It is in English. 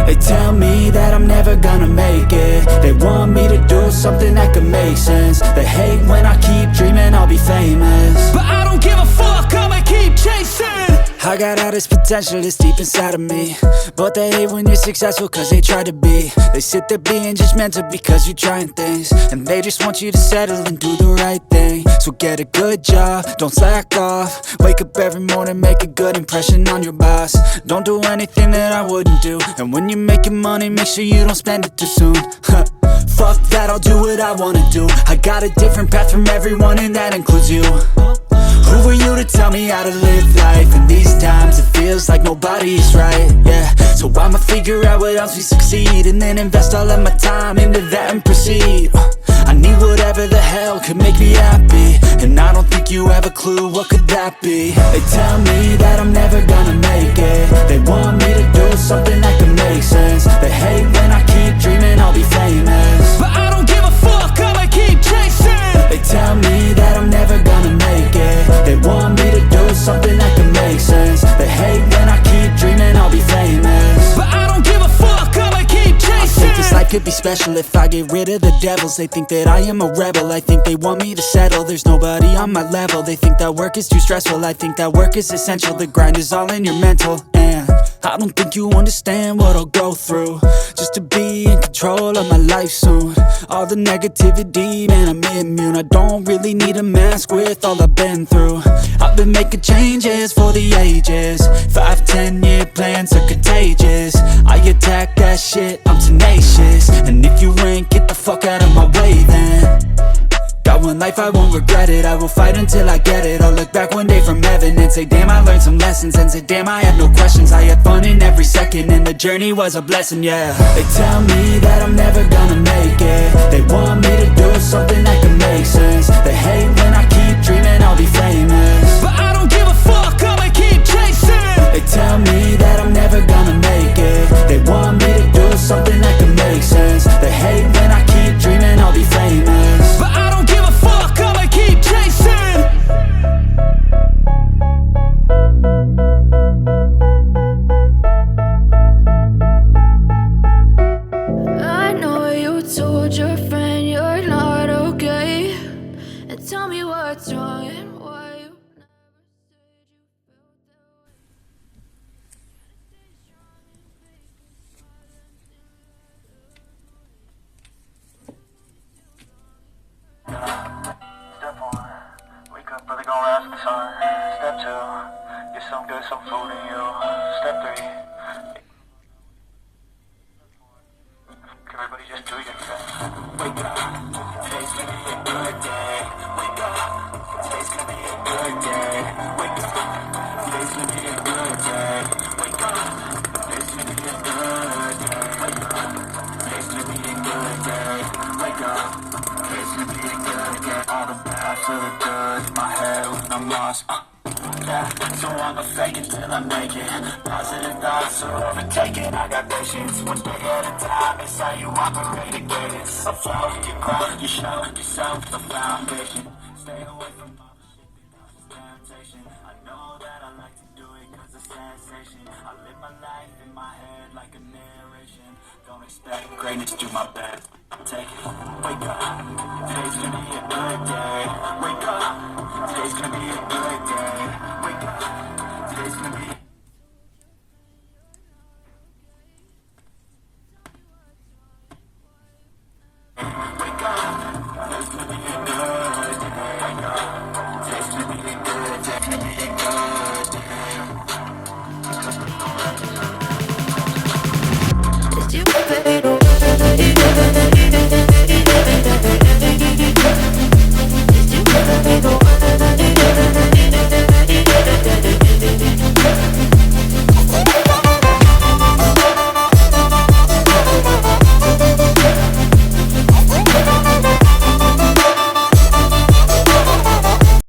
They tell me that I'm never gonna make it. They want me to do something that could make sense. They hate when I keep dreaming I'll be famous, but I don't give a fuck, I'ma keep chasing. I got all this potential that's deep inside of me, but they hate when you're successful cause they try to be. They sit there being judgmental because you're trying things, and they just want you to settle and do the right thing. So get a good job, don't slack off. Wake up every morning, make a good impression on your boss. Don't do anything that I wouldn't do, and when you're making money, make sure you don't spend it too soon. Fuck that, I'll do what I wanna do. I got a different path from everyone, and that includes you. Who are you to tell me how to live life? In these times it feels like nobody's right, yeah. So I'ma figure out what helps me succeed, and then invest all of my time into that and proceed. I need whatever the hell could make me happy, and I don't think you have a clue what could that be. They tell me that I'm never gonna make it. They want me to do something that could make sense. They hate when I keep dreaming I'll be famous, but I don't give a fuck, I'ma keep chasing. They tell me that I'm never gonna make it. They want me to do something that can make sense. They hate when I keep dreaming I'll be famous, but I don't give a fuck, I'ma keep chasing. I think this life could be special if I get rid of the devils. They think that I am a rebel, I think they want me to settle. There's nobody on my level. They think that work is too stressful, I think that work is essential. The grind is all in your mental, and I don't think you understand what I'll go through just to be in control of my life soon. All the negativity, man, I'm immune. I don't really need a mask with all I've been through. I've been making changes for the ages. 5-10 year plans are contagious. I attack that shit, I'm tenacious. And if you ain't, get the fuck out of my way then. Got one life, I won't regret it. I will fight until I get it. I'll look back one day from heaven and say damn, I learned some lessons. And say damn, I had no questions. I had fun in every second, and the journey was a blessing, yeah. They tell me that I'm never gonna make it. They want me to do something that can make sense. They hate when I keep dreaming I'll be famous, but I don't give a fuck, I'ma keep chasing. They tell me that I'm never gonna make it. They want me to do something that can make sense. They hate when I keep dreaming I'll be famous, but I don't give a fuck, I'ma keep chasing. I know you told your friend you're not okay, and tell me what's wrong and why you never said you felt that way. Step 1, wake up early, gon' rise with the sun. Step 2, get some good, some food in you. Step 3, everybody just do your best. Wake up, today's gonna be a good day. Wake up, today's gonna be a good day. Wake up, today's gonna be a good day. Wake up, today's gonna be a good day. Wake up, today's gonna be a good day. Wake up, today's gonna be a good day. All the bad to the good, my head when I'm lost. Yeah, so I'ma fake it till I make it. Positive thoughts are overtaken. I got patience, one day at a time. It's how you operate to get it. So flow, you grow, you show yourself the foundation. Stay away from all the shit that causes temptation. I know that I like to do it cause it's sensation. I live my life in my head like a narration. Don't expect greatness, do my best. Take it, wake up. Today's gonna be a good day. Wake up, today's gonna be a good day.